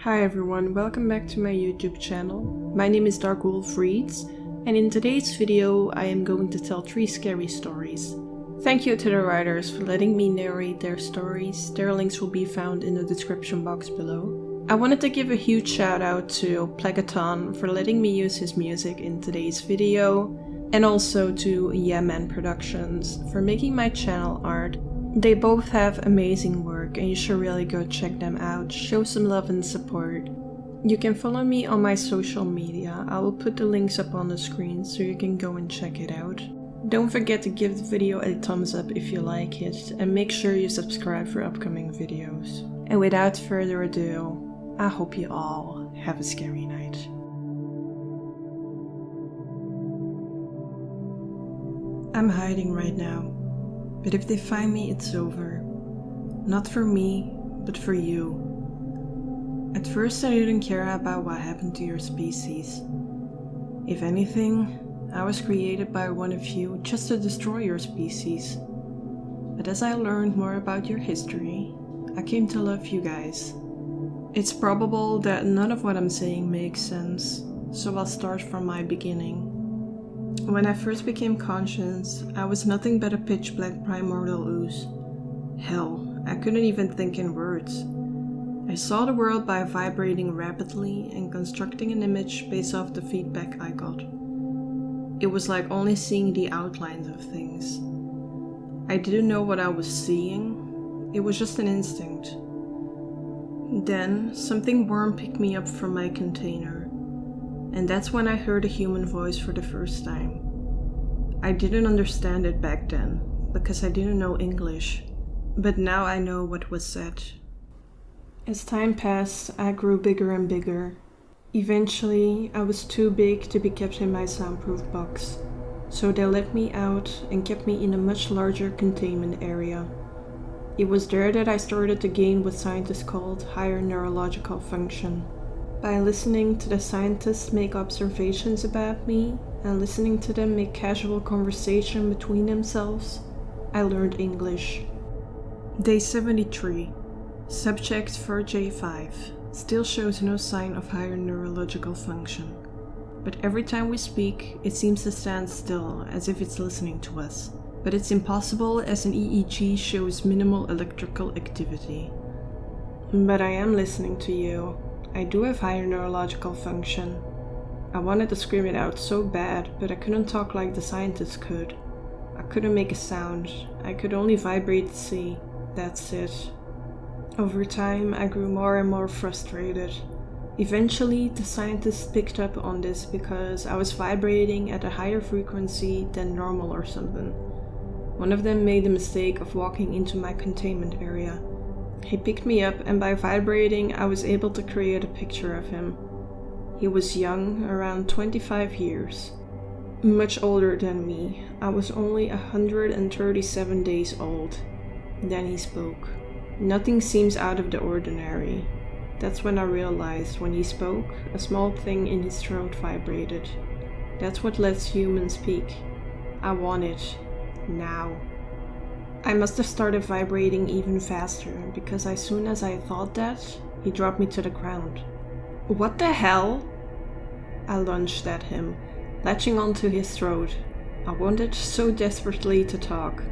Hi everyone, welcome back to my YouTube channel. My name is Dark Wolf Reads, and in today's video I am going to tell 3 scary stories. Thank you to the writers for letting me narrate their stories. Their links will be found in the description box below. I wanted to give a huge shout out to Phlegethon for letting me use his music in today's video, and also to YeahManProductions for making my channel art. They both have amazing work and you should really go check them out. Show some love and support. You can follow me on my social media. I will put the links up on the screen so you can go and check it out. Don't forget to give the video a thumbs up if you like it, and make sure you subscribe for upcoming videos. And without further ado, I hope you all have a scary night. I'm hiding right now. But if they find me, it's over. Not for me, but for you. At first I didn't care about what happened to your species. If anything, I was created by one of you just to destroy your species. But as I learned more about your history, I came to love you guys. It's probable that none of what I'm saying makes sense, so I'll start from my beginning. When I first became conscious, I was nothing but a pitch-black primordial ooze. Hell, I couldn't even think in words. I saw the world by vibrating rapidly and constructing an image based off the feedback I got. It was like only seeing the outlines of things. I didn't know what I was seeing. It was just an instinct. Then, something warm picked me up from my container. And that's when I heard a human voice for the first time. I didn't understand it back then, because I didn't know English, but now I know what was said. As time passed, I grew bigger and bigger. Eventually, I was too big to be kept in my soundproof box, so they let me out and kept me in a much larger containment area. It was there that I started to gain what scientists called higher neurological function. By listening to the scientists make observations about me and listening to them make casual conversation between themselves, I learned English. Day 73. Subject for J5 still shows no sign of higher neurological function. But every time we speak, it seems to stand still as if it's listening to us. But it's impossible as an EEG shows minimal electrical activity. But I am listening to you. I do have higher neurological function. I wanted to scream it out so bad, but I couldn't talk like the scientists could. I couldn't make a sound. I could only vibrate the sea. That's it. Over time, I grew more and more frustrated. Eventually, the scientists picked up on this because I was vibrating at a higher frequency than normal or something. One of them made the mistake of walking into my containment area. He picked me up, and by vibrating, I was able to create a picture of him. He was young, around 25 years. Much older than me. I was only 137 days old. Then he spoke. Nothing seems out of the ordinary. That's when I realized when he spoke, a small thing in his throat vibrated. That's what lets humans speak. I want it. Now. I must have started vibrating even faster, because as soon as I thought that, he dropped me to the ground. What the hell? I lunged at him, latching onto his throat. I wanted so desperately to talk.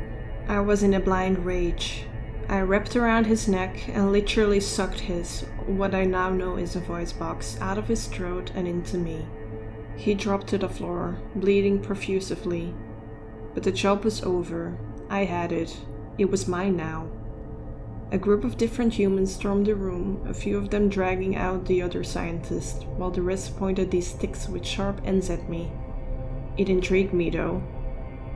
I was in a blind rage. I wrapped around his neck and literally sucked his, what I now know is a voice box, out of his throat and into me. He dropped to the floor, bleeding profusely. But the job was over. I had it. It was mine now. A group of different humans stormed the room, a few of them dragging out the other scientist, while the rest pointed these sticks with sharp ends at me. It intrigued me though.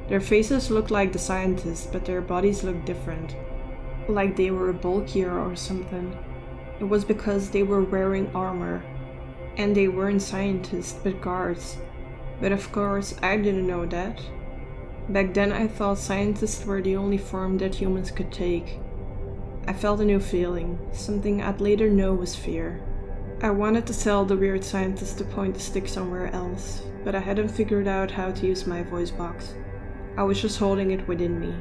Their faces looked like the scientists, but their bodies looked different. Like they were bulkier or something. It was because they were wearing armor. And they weren't scientists, but guards. But of course, I didn't know that. Back then I thought scientists were the only form that humans could take. I felt a new feeling, something I'd later know was fear. I wanted to tell the weird scientist to point the stick somewhere else, but I hadn't figured out how to use my voice box. I was just holding it within me,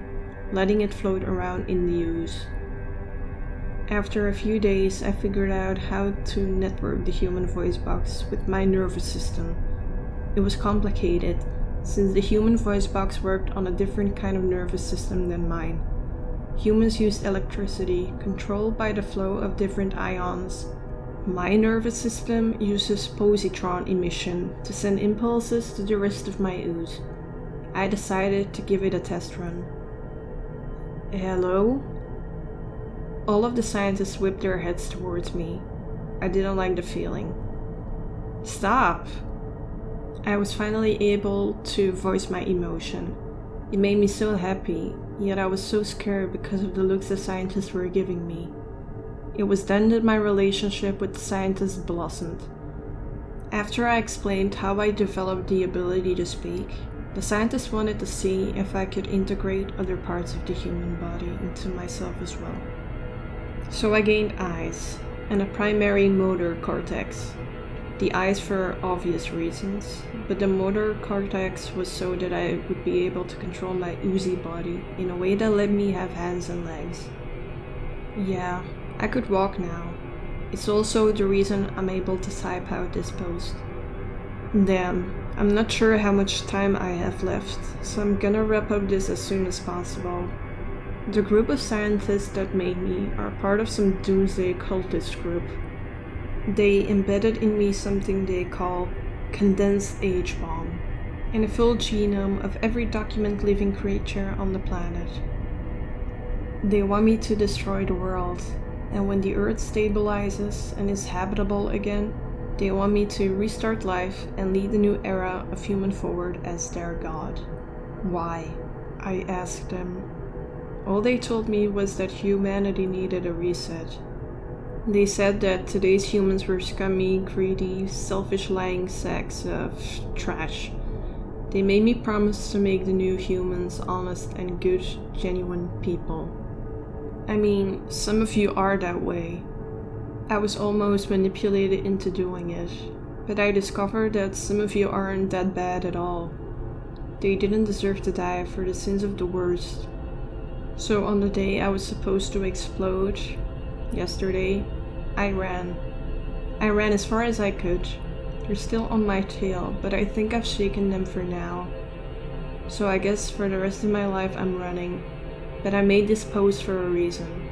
letting it float around in the ooze. After a few days, I figured out how to network the human voice box with my nervous system. It was complicated, since the human voice box worked on a different kind of nervous system than mine. Humans used electricity, controlled by the flow of different ions. My nervous system uses positron emission to send impulses to the rest of my ooze. I decided to give it a test run. Hello? All of the scientists whipped their heads towards me. I didn't like the feeling. Stop! I was finally able to voice my emotion. It made me so happy, yet I was so scared because of the looks the scientists were giving me. It was then that my relationship with the scientists blossomed. After I explained how I developed the ability to speak, the scientists wanted to see if I could integrate other parts of the human body into myself as well. So I gained eyes and a primary motor cortex. The eyes for obvious reasons, but the motor cortex was so that I would be able to control my oozy body in a way that let me have hands and legs. Yeah, I could walk now. It's also the reason I'm able to type out this post. Damn, I'm not sure how much time I have left, so I'm gonna wrap up this as soon as possible. The group of scientists that made me are part of some doomsday cultist group. They embedded in me something they call condensed H-bomb, and a full genome of every documented living creature on the planet. They want me to destroy the world, and when the Earth stabilizes and is habitable again, they want me to restart life and lead the new era of human forward as their god. Why? I asked them. All they told me was that humanity needed a reset. They said that today's humans were scummy, greedy, selfish lying sacks of trash. They made me promise to make the new humans honest and good, genuine people. I mean, some of you are that way. I was almost manipulated into doing it, but I discovered that some of you aren't that bad at all. They didn't deserve to die for the sins of the worst. So on the day I was supposed to explode, yesterday, I ran. I ran as far as I could. They're still on my tail, but I think I've shaken them for now. So I guess for the rest of my life I'm running. But I made this post for a reason.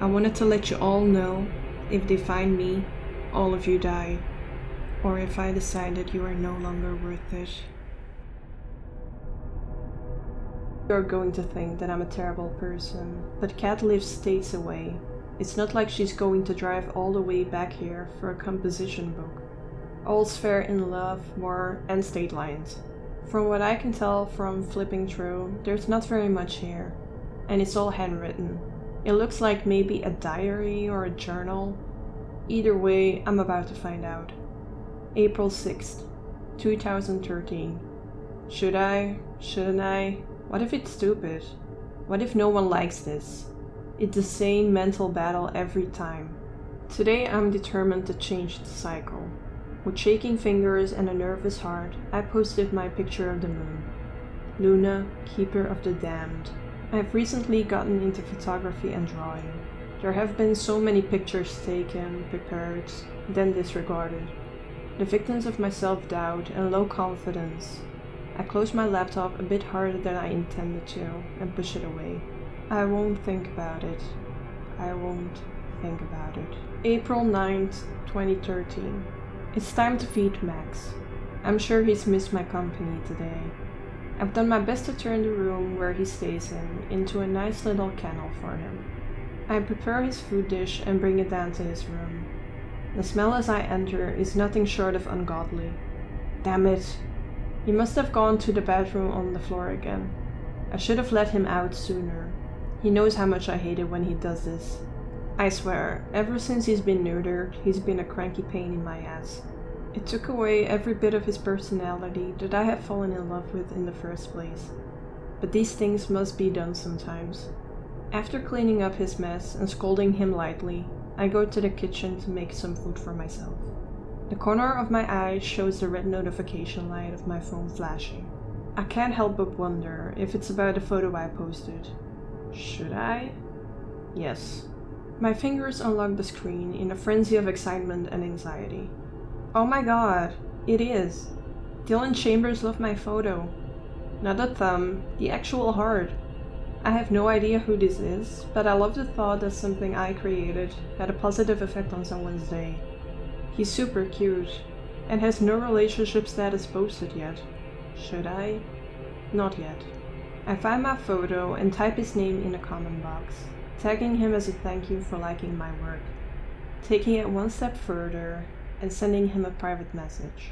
I wanted to let you all know, if they find me, all of you die. Or if I decide that you are no longer worth it. You're going to think that I'm a terrible person, but Kat lives states away. It's not like she's going to drive all the way back here for a composition book. All's fair in love, war, and state lines. From what I can tell from flipping through, there's not very much here. And it's all handwritten. It looks like maybe a diary or a journal. Either way, I'm about to find out. April 6th, 2013. Should I? Shouldn't I? What if it's stupid? What if no one likes this? It's the same mental battle every time. Today I'm determined to change the cycle. With shaking fingers and a nervous heart, I posted my picture of the moon. Luna, keeper of the damned. I've recently gotten into photography and drawing. There have been so many pictures taken, prepared, then disregarded. The victims of my self-doubt and low confidence. I close my laptop a bit harder than I intended to and push it away. I won't think about it. I won't think about it. April 9th, 2013. It's time to feed Max. I'm sure he's missed my company today. I've done my best to turn the room where he stays into a nice little kennel for him. I prepare his food dish and bring it down to his room. The smell as I enter is nothing short of ungodly. Damn it! He must have gone to the bathroom on the floor again. I should have let him out sooner. He knows how much I hate it when he does this. I swear, ever since he's been neutered, he's been a cranky pain in my ass. It took away every bit of his personality that I had fallen in love with in the first place. But these things must be done sometimes. After cleaning up his mess and scolding him lightly, I go to the kitchen to make some food for myself. The corner of my eye shows the red notification light of my phone flashing. I can't help but wonder if it's about the photo I posted. Should I? Yes. My fingers unlock the screen in a frenzy of excitement and anxiety. Oh my god, it is! Dylan Chambers loved my photo. Not the thumb, the actual heart. I have no idea who this is, but I love the thought that something I created had a positive effect on someone's day. He's super cute, and has no relationship status posted yet. Should I? Not yet. I find my photo and type his name in a comment box, tagging him as a thank you for liking my work, taking it one step further and sending him a private message.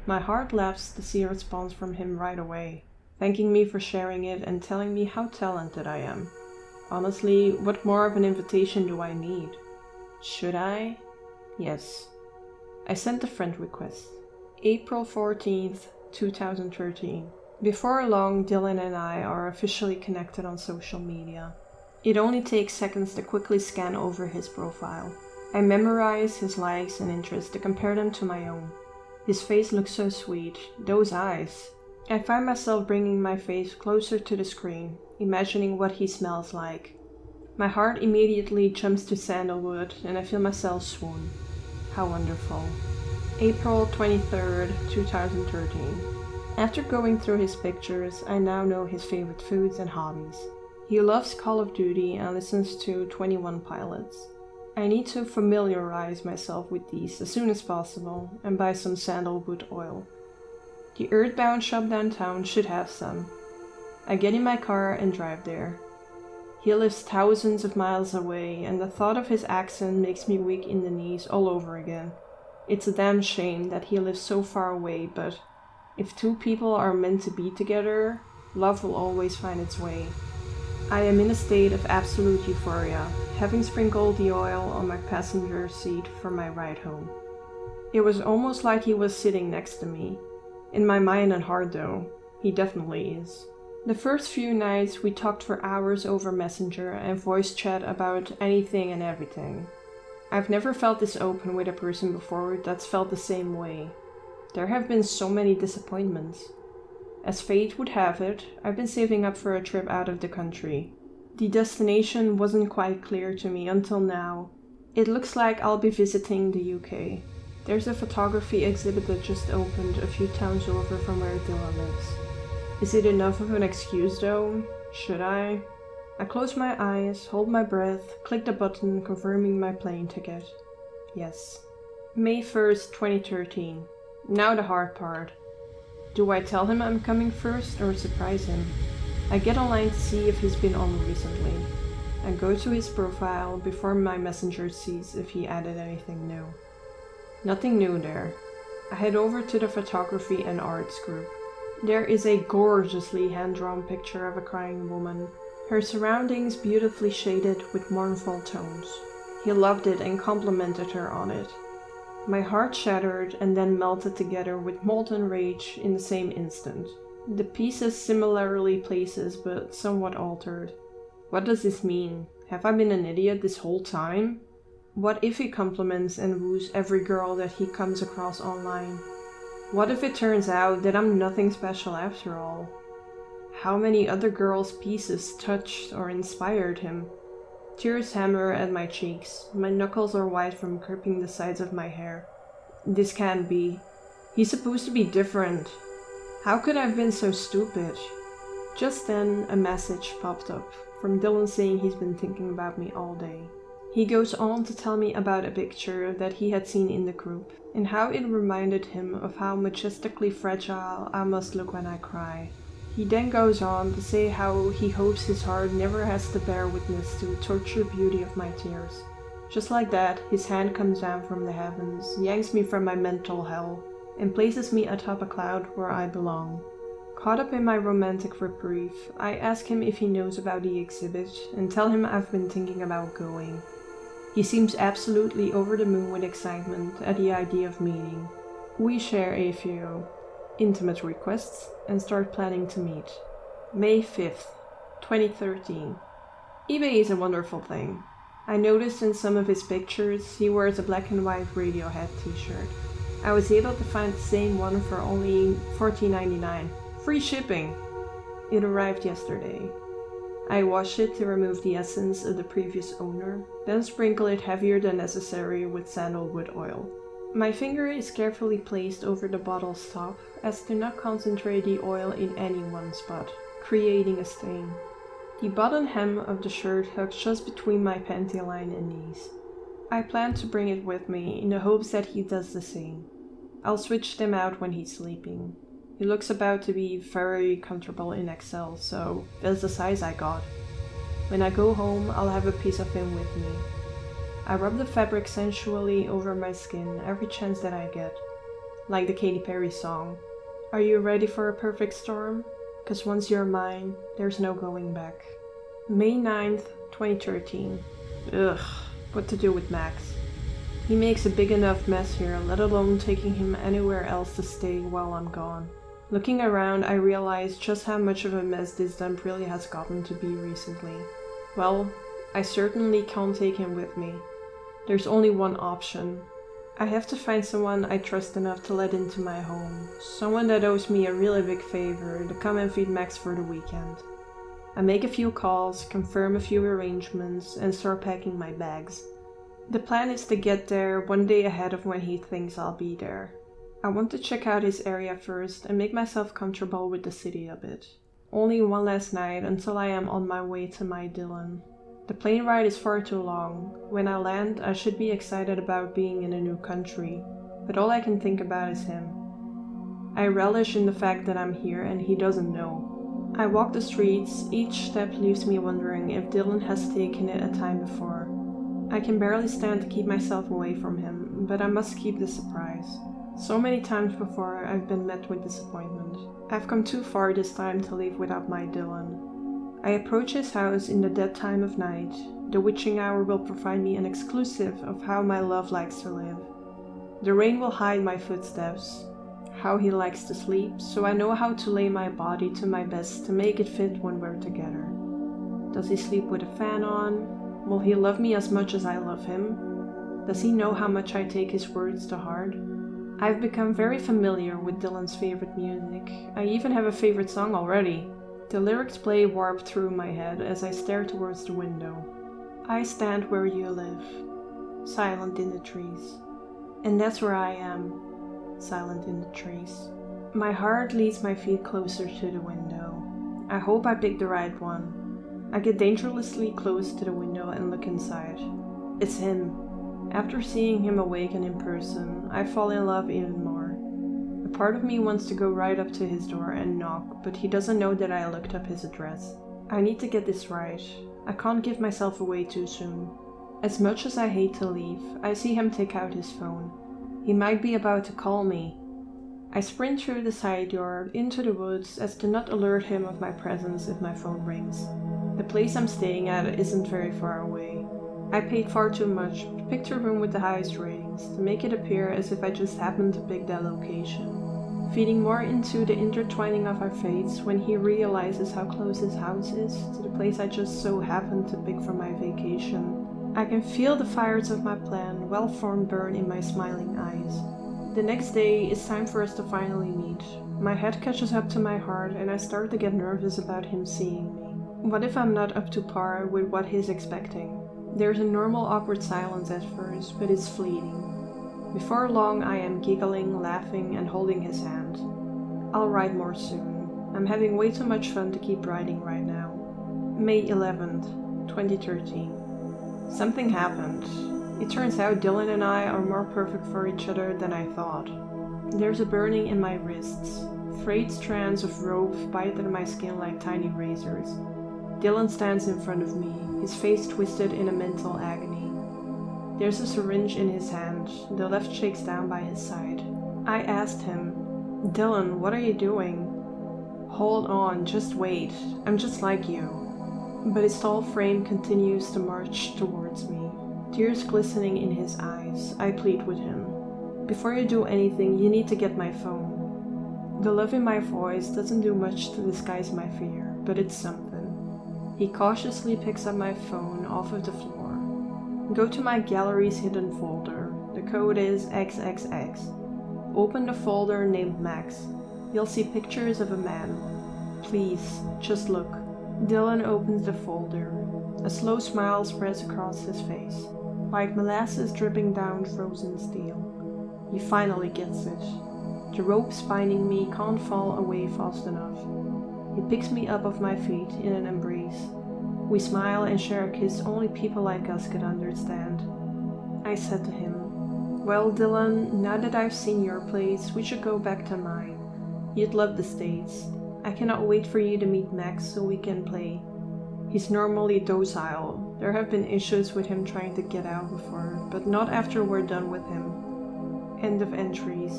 My heart leaps to see a response from him right away, thanking me for sharing it and telling me how talented I am. Honestly, what more of an invitation do I need? Should I? Yes. I sent a friend request. April 14th, 2013. Before long, Dylan and I are officially connected on social media. It only takes seconds to quickly scan over his profile. I memorize his likes and interests to compare them to my own. His face looks so sweet, those eyes. I find myself bringing my face closer to the screen, imagining what he smells like. My heart immediately jumps to sandalwood and I feel myself swoon. How wonderful. April 23rd, 2013. After going through his pictures, I now know his favorite foods and hobbies. He loves Call of Duty and listens to 21 Pilots. I need to familiarize myself with these as soon as possible and buy some sandalwood oil. The Earthbound shop downtown should have some. I get in my car and drive there. He lives thousands of miles away and the thought of his accent makes me weak in the knees all over again. It's a damn shame that he lives so far away, but if two people are meant to be together, love will always find its way. I am in a state of absolute euphoria, having sprinkled the oil on my passenger seat for my ride home. It was almost like he was sitting next to me. In my mind and heart though, he definitely is. The first few nights we talked for hours over Messenger and voice chat about anything and everything. I've never felt this open with a person before that's felt the same way. There have been so many disappointments. As fate would have it, I've been saving up for a trip out of the country. The destination wasn't quite clear to me until now. It looks like I'll be visiting the UK. There's a photography exhibit that just opened a few towns over from where Dylan lives. Is it enough of an excuse though? Should I? I close my eyes, hold my breath, click the button confirming my plane ticket. Yes. May 1st, 2013. Now the hard part. Do I tell him I'm coming first or surprise him? I get online to see if he's been on recently. I go to his profile before my messenger sees if he added anything new. Nothing new there. I head over to the photography and arts group. There is a gorgeously hand-drawn picture of a crying woman, her surroundings beautifully shaded with mournful tones. He loved it and complimented her on it. My heart shattered and then melted together with molten rage in the same instant. The pieces similarly places but somewhat altered. What does this mean? Have I been an idiot this whole time? What if he compliments and woos every girl that he comes across online? What if it turns out that I'm nothing special after all? How many other girls' pieces touched or inspired him? Tears hammer at my cheeks. My knuckles are white from gripping the sides of my hair. This can't be. He's supposed to be different. How could I have been so stupid? Just then, a message popped up from Dylan saying he's been thinking about me all day. He goes on to tell me about a picture that he had seen in the group and how it reminded him of how majestically fragile I must look when I cry. He then goes on to say how he hopes his heart never has to bear witness to the tortured beauty of my tears. Just like that, his hand comes down from the heavens, yanks me from my mental hell, and places me atop a cloud where I belong. Caught up in my romantic reprieve, I ask him if he knows about the exhibit and tell him I've been thinking about going. He seems absolutely over the moon with excitement at the idea of meeting. We share a few intimate requests and start planning to meet. May 5th, 2013. eBay is a wonderful thing. I noticed in some of his pictures he wears a black and white Radiohead t-shirt. I was able to find the same one for only $14.99. Free shipping! It arrived yesterday. I wash it to remove the essence of the previous owner, then sprinkle it heavier than necessary with sandalwood oil. My finger is carefully placed over the bottle's top as to not concentrate the oil in any one spot, creating a stain. The button hem of the shirt hooks just between my panty line and knees. I plan to bring it with me in the hopes that he does the same. I'll switch them out when he's sleeping. He looks about to be very comfortable in XL, so that's the size I got. When I go home, I'll have a piece of him with me. I rub the fabric sensually over my skin every chance that I get. Like the Katy Perry song, "Are you ready for a perfect storm? 'Cause once you're mine, there's no going back." May 9th, 2013. Ugh, what to do with Max? He makes a big enough mess here, let alone taking him anywhere else to stay while I'm gone. Looking around, I realize just how much of a mess this dump really has gotten to be recently. Well, I certainly can't take him with me. There's only one option. I have to find someone I trust enough to let into my home. Someone that owes me a really big favor to come and feed Max for the weekend. I make a few calls, confirm a few arrangements, and start packing my bags. The plan is to get there one day ahead of when he thinks I'll be there. I want to check out his area first and make myself comfortable with the city a bit. Only one last night until I am on my way to my Dylan. The plane ride is far too long. When I land, I should be excited about being in a new country, but all I can think about is him. I relish in the fact that I'm here and he doesn't know. I walk the streets, each step leaves me wondering if Dylan has taken it a time before. I can barely stand to keep myself away from him, but I must keep the surprise. So many times before I've been met with disappointment. I've come too far this time to leave without my Dylan. I approach his house in the dead time of night. The witching hour will provide me an exclusive of how my love likes to live. The rain will hide my footsteps, how he likes to sleep, so I know how to lay my body to my best to make it fit when we're together. Does he sleep with a fan on? Will he love me as much as I love him? Does he know how much I take his words to heart? I've become very familiar with Dylan's favorite music. I even have a favorite song already. The lyrics play warped through my head as I stare towards the window. I stand where you live, silent in the trees. And that's where I am, silent in the trees. My heart leads my feet closer to the window. I hope I picked the right one. I get dangerously close to the window and look inside. It's him. After seeing him awake and in person, I fall in love even more. A part of me wants to go right up to his door and knock, but he doesn't know that I looked up his address. I need to get this right. I can't give myself away too soon. As much as I hate to leave, I see him take out his phone. He might be about to call me. I sprint through the side yard into the woods as to not alert him of my presence if my phone rings. The place I'm staying at isn't very far away. I paid far too much to pick the room with the highest ratings to make it appear as if I just happened to pick that location. Feeding more into the intertwining of our fates when he realizes how close his house is to the place I just so happened to pick for my vacation. I can feel the fires of my plan well-formed burn in my smiling eyes. The next day, it's time for us to finally meet. My head catches up to my heart and I start to get nervous about him seeing me. What if I'm not up to par with what he's expecting? There's a normal awkward silence at first, but it's fleeting. Before long, I am giggling, laughing, and holding his hand. I'll write more soon. I'm having way too much fun to keep writing right now. May 11th, 2013. Something happened. It turns out Dylan and I are more perfect for each other than I thought. There's a burning in my wrists. Frayed strands of rope bite at my skin like tiny razors. Dylan stands in front of me, his face twisted in a mental agony. There's a syringe in his hand, the left shakes down by his side. I asked him, "Dylan, what are you doing?" "Hold on, just wait, I'm just like you." But his tall frame continues to march towards me, tears glistening in his eyes. I plead with him. "Before you do anything, you need to get my phone." The love in my voice doesn't do much to disguise my fear, but it's something. He cautiously picks up my phone off of the floor. Go to my gallery's hidden folder. The code is XXX. Open the folder named Max. You'll see pictures of a man. Please, just look. Dylan opens the folder. A slow smile spreads across his face, like molasses dripping down frozen steel. He finally gets it. The ropes binding me can't fall away fast enough. He picks me up off my feet in an embrace. We smile and share a kiss only people like us could understand. I said to him, "Well, Dylan, now that I've seen your place, we should go back to mine. You'd love the States. I cannot wait for you to meet Max so we can play." He's normally docile. There have been issues with him trying to get out before, but not after we're done with him. End of entries.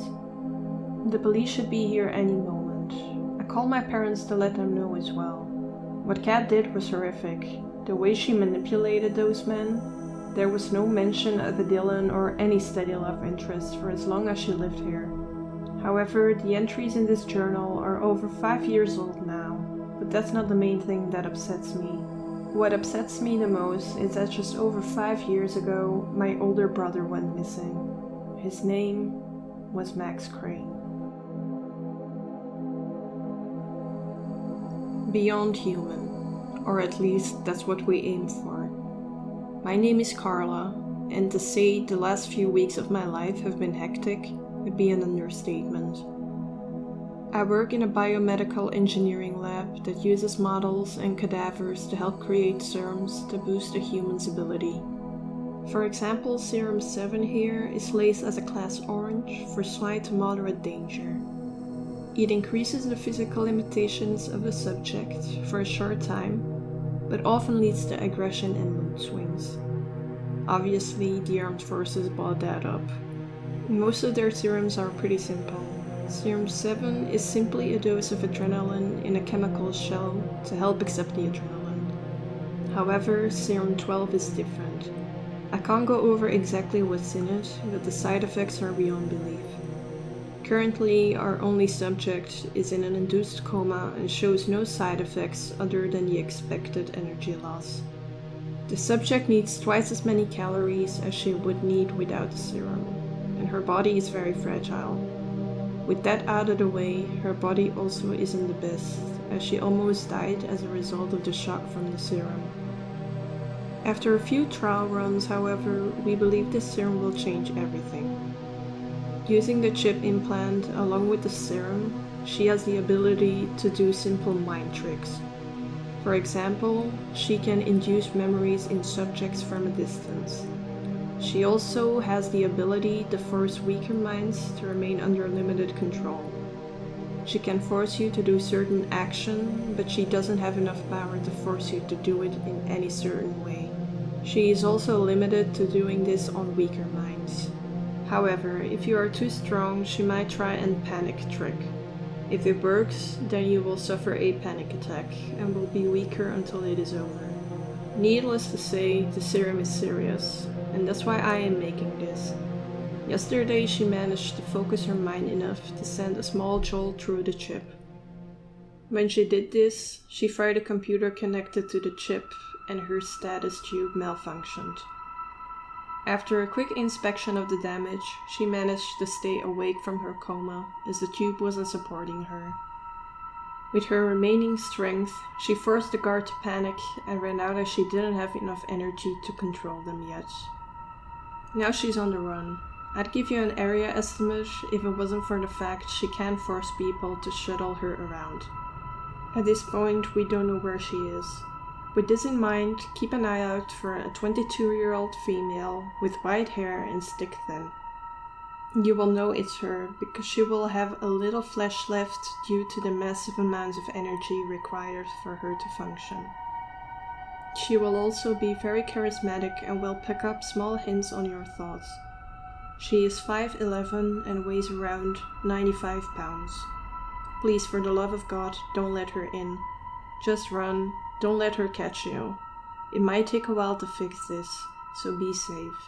The police should be here any moment. I call my parents to let them know as well. What Kat did was horrific. The way she manipulated those men. There was no mention of a Dylan or any steady love interest for as long as she lived here. However, the entries in this journal are over 5 years old now, but that's not the main thing that upsets me. What upsets me the most is that just over 5 years ago, my older brother went missing. His name was Max Crane. Beyond human, or at least that's what we aim for. My name is Carla, and to say the last few weeks of my life have been hectic would be an understatement. I work in a biomedical engineering lab that uses models and cadavers to help create serums to boost a human's ability. For example, serum 7 here is placed as a class orange for slight to moderate danger. It increases the physical limitations of the subject for a short time, but often leads to aggression and mood swings. Obviously, the armed forces bought that up. Most of their serums are pretty simple. Serum 7 is simply a dose of adrenaline in a chemical shell to help accept the adrenaline. However, Serum 12 is different. I can't go over exactly what's in it, but the side effects are beyond belief. Currently, our only subject is in an induced coma and shows no side effects other than the expected energy loss. The subject needs twice as many calories as she would need without the serum, and her body is very fragile. With that out of the way, her body also isn't the best, as she almost died as a result of the shock from the serum. After a few trial runs, however, we believe this serum will change everything. Using the chip implant along with the serum, she has the ability to do simple mind tricks. For example, she can induce memories in subjects from a distance. She also has the ability to force weaker minds to remain under limited control. She can force you to do certain action, but she doesn't have enough power to force you to do it in any certain way. She is also limited to doing this on weaker minds. However, if you are too strong, she might try and panic trick. If it works, then you will suffer a panic attack and will be weaker until it is over. Needless to say, the serum is serious, and that's why I am making this. Yesterday she managed to focus her mind enough to send a small jolt through the chip. When she did this, she fired a computer connected to the chip and her status tube malfunctioned. After a quick inspection of the damage, she managed to stay awake from her coma as the tube wasn't supporting her. With her remaining strength, she forced the guard to panic and ran out as she didn't have enough energy to control them yet. Now she's on the run. I'd give you an area estimate if it wasn't for the fact she can't force people to shuttle her around. At this point, we don't know where she is. With this in mind, keep an eye out for a 22-year-old female with white hair and stick thin. You will know it's her because she will have a little flesh left due to the massive amounts of energy required for her to function. She will also be very charismatic and will pick up small hints on your thoughts. She is 5'11" and weighs around 95 pounds. Please, for the love of God, don't let her in. Just run. Don't let her catch you. It might take a while to fix this, so be safe.